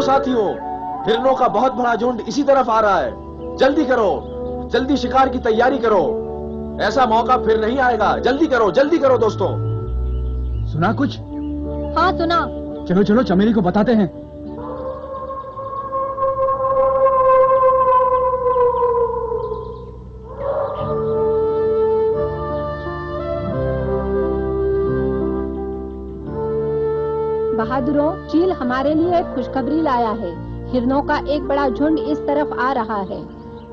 साथियों, हिरणों का बहुत बड़ा झुंड इसी तरफ आ रहा है। जल्दी करो, जल्दी शिकार की तैयारी करो, ऐसा मौका फिर नहीं आएगा। जल्दी करो दोस्तों। सुना कुछ? हाँ सुना। चलो चलो चमेली को बताते हैं। बहादुरों, चील हमारे लिए एक खुशखबरी लाया है। हिरणों का एक बड़ा झुंड इस तरफ आ रहा है।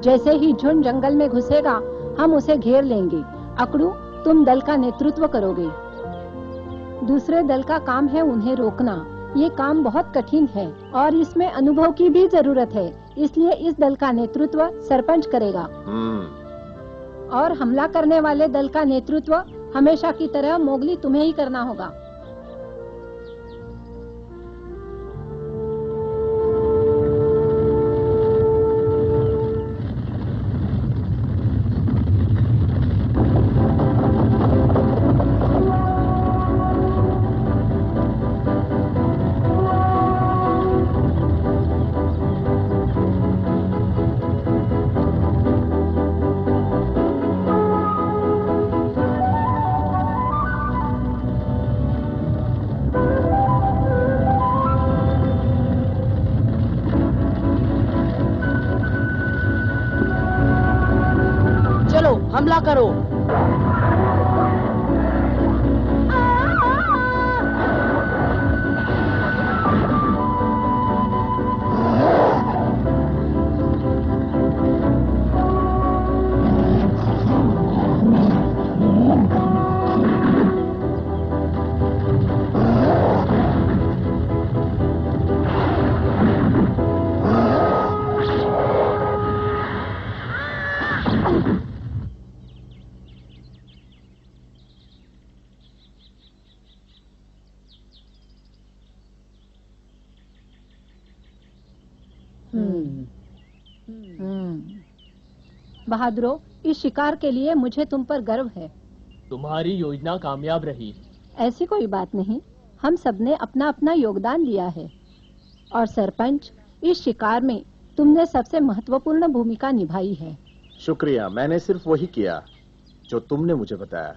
जैसे ही झुंड जंगल में घुसेगा, हम उसे घेर लेंगे। अकड़ू, तुम दल का नेतृत्व करोगे। दूसरे दल का काम है उन्हें रोकना। ये काम बहुत कठिन है और इसमें अनुभव की भी जरूरत है, इसलिए इस दल का नेतृत्व सरपंच करेगा। और हमला करने वाले दल का नेतृत्व हमेशा की तरह मोगली तुम्हें ही करना होगा। हमला करो। बहादुरों, इस शिकार के लिए मुझे तुम पर गर्व है। तुम्हारी योजना कामयाब रही। ऐसी कोई बात नहीं, हम सबने अपना अपना योगदान दिया है। और सरपंच, इस शिकार में तुमने सबसे महत्वपूर्ण भूमिका निभाई है। शुक्रिया, मैंने सिर्फ वही किया जो तुमने मुझे बताया।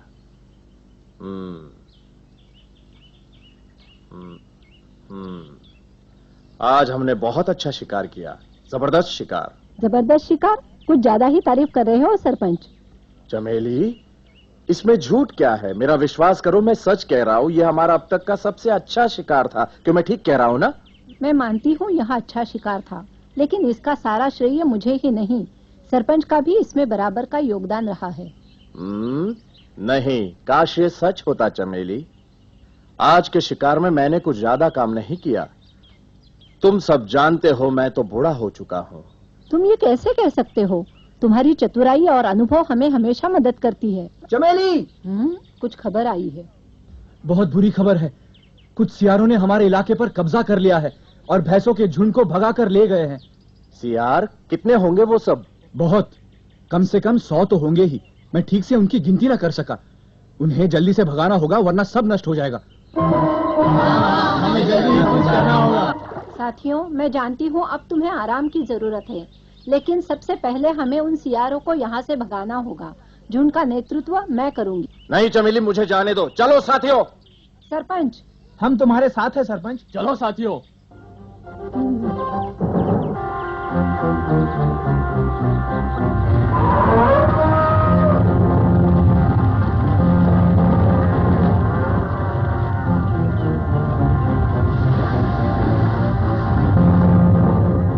आज हमने बहुत अच्छा शिकार किया। जबरदस्त शिकार। जबरदस्त शिकार? कुछ ज्यादा ही तारीफ कर रहे हो सरपंच। चमेली, इसमें झूठ क्या है? मेरा विश्वास करो, मैं सच कह रहा हूँ। यह हमारा अब तक का सबसे अच्छा शिकार था। क्यों, मैं ठीक कह रहा हूँ ना? मैं मानती हूँ यह अच्छा शिकार था, लेकिन इसका सारा श्रेय मुझे ही नहीं, सरपंच का भी इसमें बराबर का योगदान रहा है। नहीं, काश ये सच होता चमेली। आज के शिकार में मैंने कुछ ज्यादा काम नहीं किया। तुम सब जानते हो, मैं तो बूढ़ा हो चुका हूँ। तुम ये कैसे कह सकते हो? तुम्हारी चतुराई और अनुभव हमें हमेशा मदद करती है। चमेली, कुछ खबर आई है। बहुत बुरी खबर है। कुछ सियारों ने हमारे इलाके पर कब्जा कर लिया है और भैंसों के झुंड को भगा कर ले गए हैं। सियार? कितने होंगे वो सब? बहुत, कम से कम 100 तो होंगे ही। मैं ठीक से उनकी गिनती न कर सका। उन्हें जल्दी से भगाना होगा, वरना सब नष्ट हो जाएगा। हमें जल्दी कुछ करना होगा। साथियों, मैं जानती हूँ अब तुम्हें आराम की जरूरत है, लेकिन सबसे पहले हमें उन सियारों को यहाँ से भगाना होगा। झुंड का नेतृत्व मैं करूंगी। नहीं चमेली, मुझे जाने दो। चलो साथियों। सरपंच, हम तुम्हारे साथ हैं सरपंच। चलो साथियों।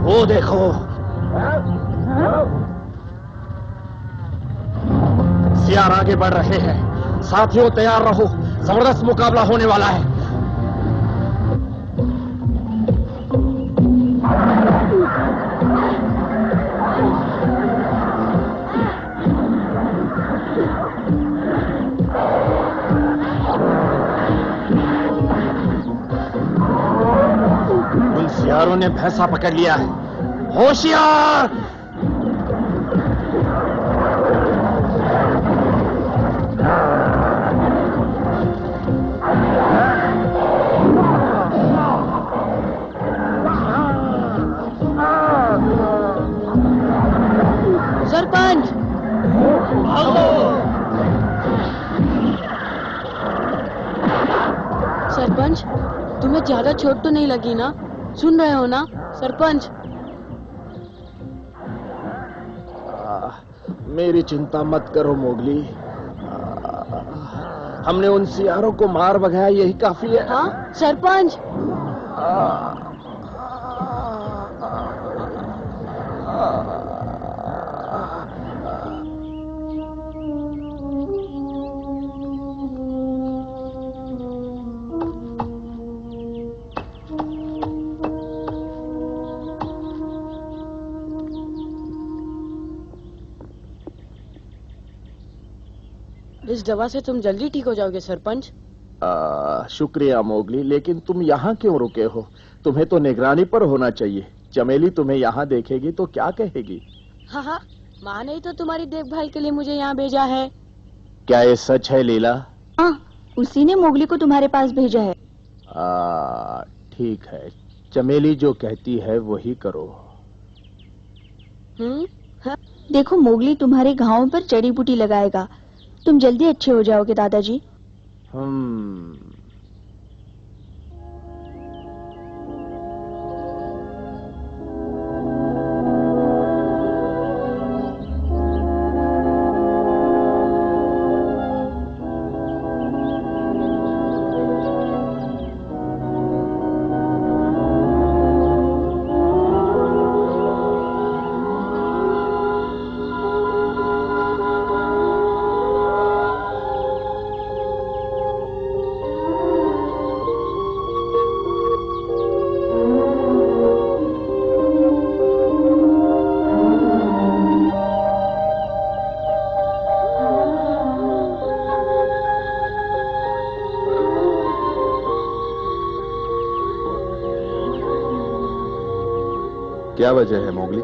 वो देखो, सियार आगे बढ़ रहे हैं। साथियों तैयार रहो, जबरदस्त मुकाबला होने वाला है। उन सियारों ने भैंसा पकड़ लिया है। होशियार! सरपंच, तुम्हें ज्यादा चोट तो नहीं लगी ना? सुन रहे हो ना सरपंच? मेरी चिंता मत करो मोगली। हमने उन सियारों को मार भगाया, यही काफी है। हाँ सरपंच। इस दवा से तुम जल्दी ठीक हो जाओगे सरपंच। शुक्रिया मोगली, लेकिन तुम यहाँ क्यों रुके हो? तुम्हें तो निगरानी पर होना चाहिए। चमेली तुम्हें यहाँ देखेगी तो क्या कहेगी? हाँ हाँ, माँ ने तो तुम्हारी देखभाल के लिए मुझे यहाँ भेजा है। क्या ये सच है लीला? हाँ, उसी ने मोगली को तुम्हारे पास भेजा है। ठीक है, चमेली जो कहती है वही करो। हाँ? देखो, मोगली तुम्हारे घावों पर जड़ी बूटी लगाएगा। तुम जल्दी अच्छे हो जाओगे दादाजी। क्या वजह है मोगली?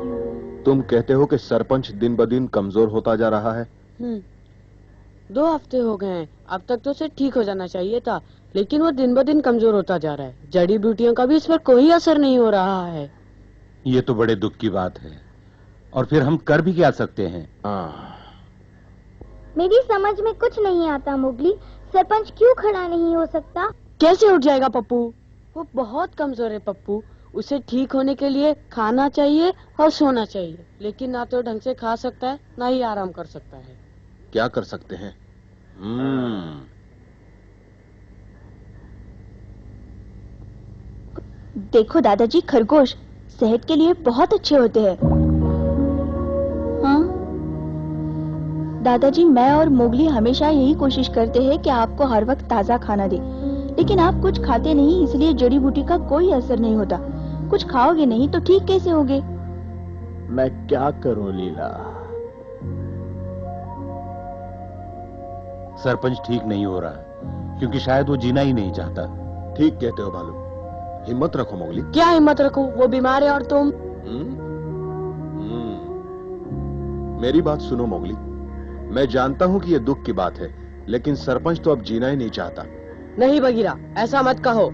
तुम कहते हो कि सरपंच दिन ब दिन कमजोर होता जा रहा है। 2 हफ्ते हो गए हैं। अब तक तो उसे ठीक हो जाना चाहिए था, लेकिन वो दिन ब दिन कमजोर होता जा रहा है। जड़ी बूटियों का भी इस पर कोई असर नहीं हो रहा है। ये तो बड़े दुख की बात है। और फिर हम कर भी क्या सकते हैं? मेरी समझ में कुछ नहीं आता मोगली, सरपंच क्यों खड़ा नहीं हो सकता? कैसे उठ जाएगा पप्पू? वो बहुत कमजोर है पप्पू। उसे ठीक होने के लिए खाना चाहिए और सोना चाहिए, लेकिन ना तो ढंग से खा सकता है ना ही आराम कर सकता है। क्या कर सकते हैं? देखो दादाजी, खरगोश सेहत के लिए बहुत अच्छे होते हैं। हाँ दादाजी, मैं और मोगली हमेशा यही कोशिश करते हैं कि आपको हर वक्त ताजा खाना दे, लेकिन आप कुछ खाते नहीं, इसलिए जड़ी बूटी का कोई असर नहीं होता। कुछ खाओगे नहीं तो ठीक कैसे होगे? मैं क्या करूं लीला? सरपंच ठीक नहीं हो रहा, क्योंकि शायद वो जीना ही नहीं चाहता। ठीक कहते हो भालू, हिम्मत रखो मोगली। क्या हिम्मत रखूं? वो बीमार है और तुम? मेरी बात सुनो मोगली, मैं जानता हूं कि यह दुख की बात है, लेकिन सरपंच तो अब जीना ही नहीं चाहता। नहीं बगीरा, ऐसा मत कहो।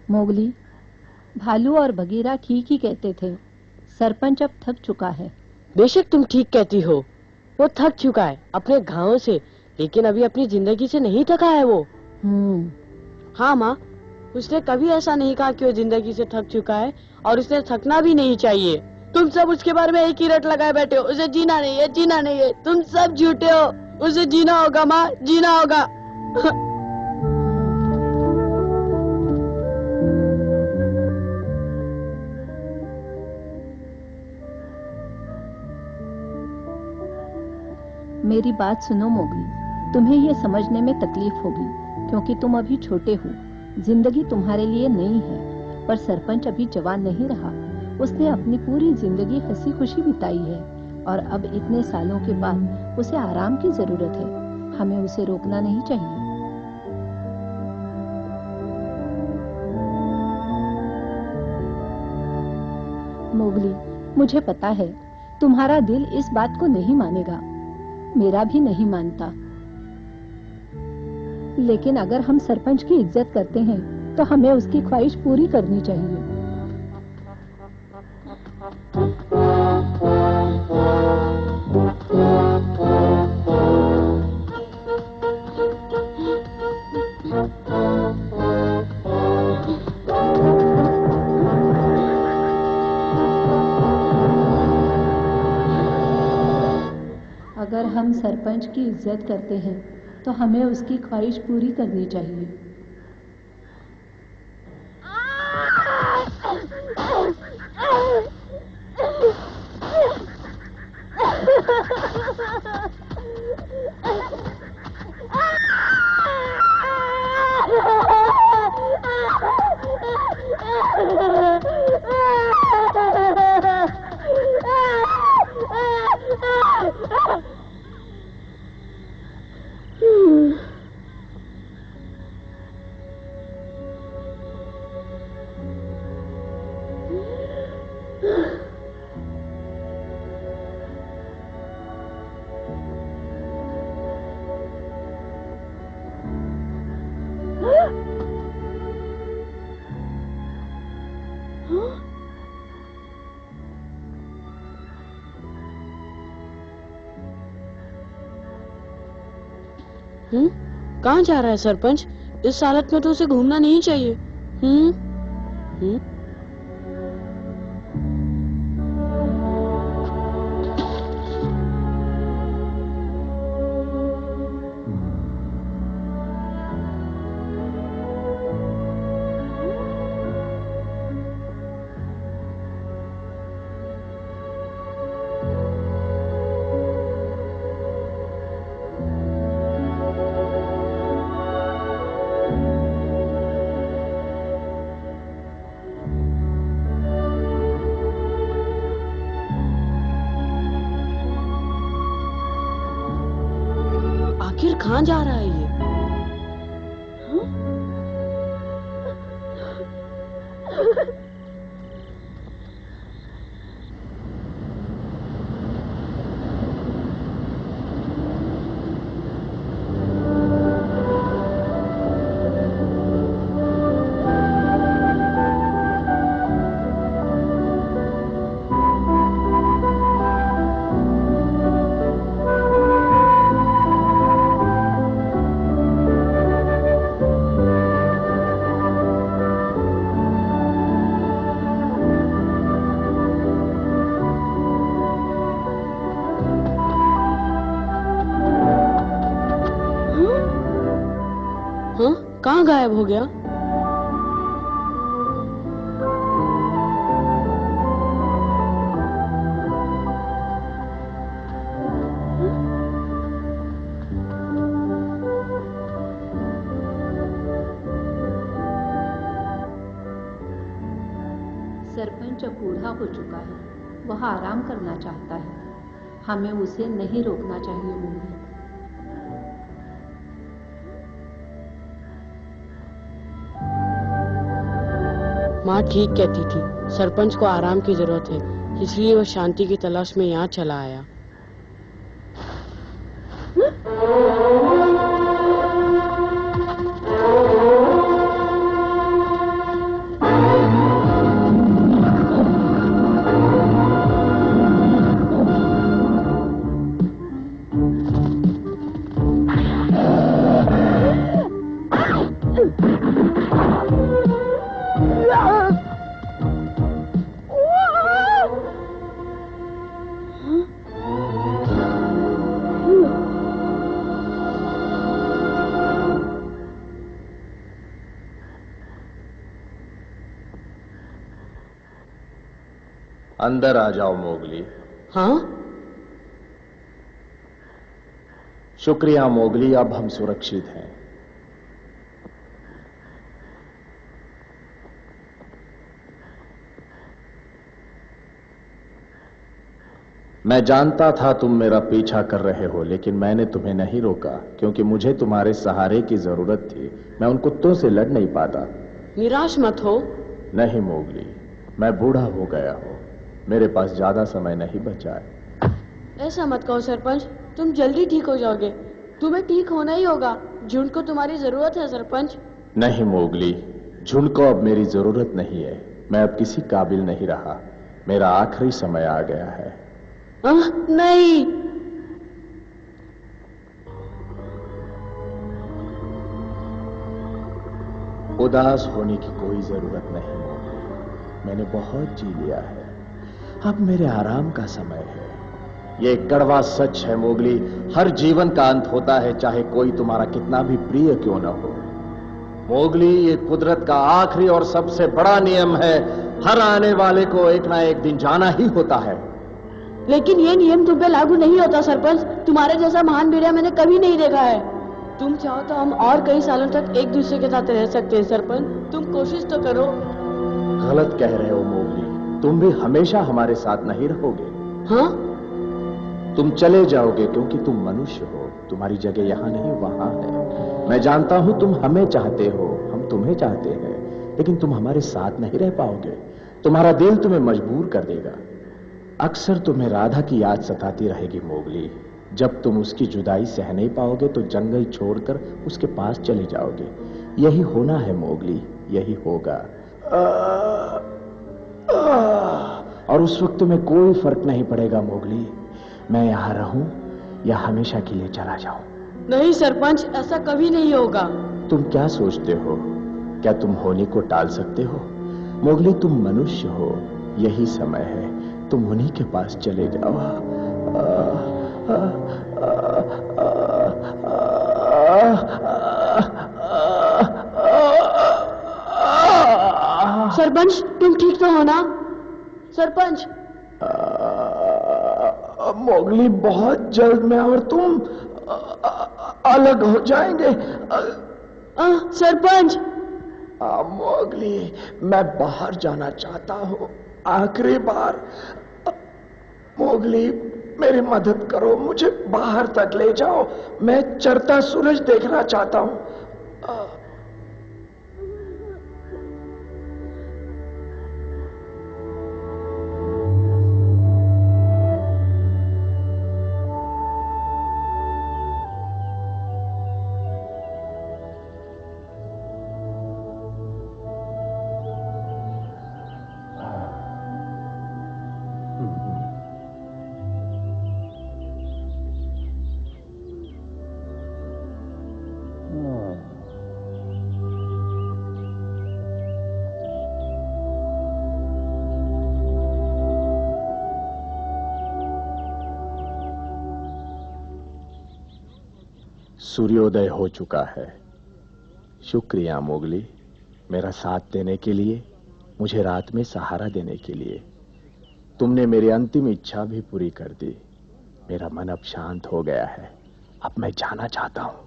मोगली, भालू और बगीरा ठीक ही कहते थे। सरपंच अब थक चुका है। बेशक तुम ठीक कहती हो। वो थक चुका है अपने घावों से, लेकिन अभी अपनी जिंदगी से नहीं थका है वो। हाँ माँ, उसने कभी ऐसा नहीं कहा कि वो जिंदगी से थक चुका है, और उसे थकना भी नहीं चाहिए। तुम सब उसके बारे में एक ही रट लगाए बैठे हो, उसे जीना नहीं है, जीना नहीं है। तुम सब झूठे हो, उसे जीना होगा माँ, जीना होगा। मेरी बात सुनो मोगली, तुम्हें ये समझने में तकलीफ होगी क्योंकि तुम अभी छोटे हो। जिंदगी तुम्हारे लिए नई है, पर सरपंच अभी जवान नहीं रहा। उसने अपनी पूरी जिंदगी हंसी खुशी बिताई है और अब इतने सालों के बाद उसे आराम की जरूरत है। हमें उसे रोकना नहीं चाहिए। मोगली, मुझे पता है तुम्हारा दिल इस बात को नहीं मानेगा, मेरा भी नहीं मानता, लेकिन अगर हम सरपंच की इज्जत करते हैं तो हमें उसकी ख्वाहिश पूरी करनी चाहिए। अगर हम सरपंच की इज्जत करते हैं तो हमें उसकी ख्वाहिश पूरी करनी चाहिए। कहाँ जा रहा है सरपंच? इस हालत में तो उसे घूमना नहीं चाहिए। आखिर कहाँ जा रहा है ये? कहाँ गायब हो गया? सरपंच अब बूढ़ा हो चुका है, वह आराम करना चाहता है। हमें उसे नहीं रोकना चाहिए। मोगली, माँ ठीक कहती थी, सरपंच को आराम की जरूरत है, इसलिए वह शांति की तलाश में यहाँ चला आया। अंदर आ जाओ मोगली। हाँ? शुक्रिया मोगली, अब हम सुरक्षित हैं। मैं जानता था तुम मेरा पीछा कर रहे हो, लेकिन मैंने तुम्हें नहीं रोका क्योंकि मुझे तुम्हारे सहारे की जरूरत थी। मैं उन कुत्तों से लड़ नहीं पाता। निराश मत हो। नहीं मोगली, मैं बूढ़ा हो गया हूं, मेरे पास ज्यादा समय नहीं बचा है। ऐसा मत कहो सरपंच, तुम जल्दी ठीक हो जाओगे। तुम्हें ठीक होना ही होगा। झुंड को तुम्हारी जरूरत है सरपंच। नहीं मोगली, झुंड को अब मेरी जरूरत नहीं है। मैं अब किसी काबिल नहीं रहा। मेरा आखिरी समय आ गया है। नहीं। उदास होने की कोई जरूरत नहीं मोगली, मैंने बहुत जी लिया है। अब मेरे आराम का समय है। यह कड़वा सच है मोगली, हर जीवन का अंत होता है, चाहे कोई तुम्हारा कितना भी प्रिय क्यों न हो। मोगली, ये कुदरत का आखिरी और सबसे बड़ा नियम है। हर आने वाले को एक ना एक दिन जाना ही होता है। लेकिन ये नियम तुम पे लागू नहीं होता सरपंच। तुम्हारे जैसा महान वीर मैंने कभी नहीं देखा है। तुम चाहो तो हम और कई सालों तक एक दूसरे के साथ रह सकते हैं सरपंच। तुम कोशिश तो करो। गलत कह रहे हो मोगली, तुम भी हमेशा हमारे साथ नहीं रहोगे। हाँ? तुम चले जाओगे क्योंकि तुम मनुष्य हो। तुम्हारी जगह यहां नहीं वहां है। मैं जानता हूं तुम हमें चाहते हो, हम तुम्हें चाहते हैं, लेकिन तुम हमारे साथ नहीं रह पाओगे। तुम्हारा दिल तुम्हें मजबूर कर देगा। अक्सर तुम्हें राधा की याद सताती रहेगी मोगली। जब तुम उसकी जुदाई सह नहीं पाओगे तो जंगल छोड़कर उसके पास चले जाओगे। यही होना है मोगली, यही होगा। और उस वक्त तुम्हें कोई फर्क नहीं पड़ेगा मोगली, मैं यहां रहूं या हमेशा के लिए चला जाऊं। नहीं सरपंच, ऐसा कभी नहीं होगा। तुम क्या सोचते हो? क्या तुम होने को टाल सकते हो? मोगली, तुम मनुष्य हो, यही समय है तुम उन्हीं के पास चले जाओ। सरपंच, तुम ठीक तो हो ना? सरपंच। मोगली, बहुत जल्द मैं और तुम अलग हो जाएंगे। सरपंच। मोगली, मैं बाहर जाना चाहता हूँ, आखिरी बार। मोगली, मेरी मदद करो, मुझे बाहर तक ले जाओ। मैं चढ़ता सूरज देखना चाहता हूँ। सूर्योदय हो चुका है। शुक्रिया मोगली, मेरा साथ देने के लिए, मुझे रात में सहारा देने के लिए। तुमने मेरी अंतिम इच्छा भी पूरी कर दी। मेरा मन अब शांत हो गया है। अब मैं जाना चाहता हूं।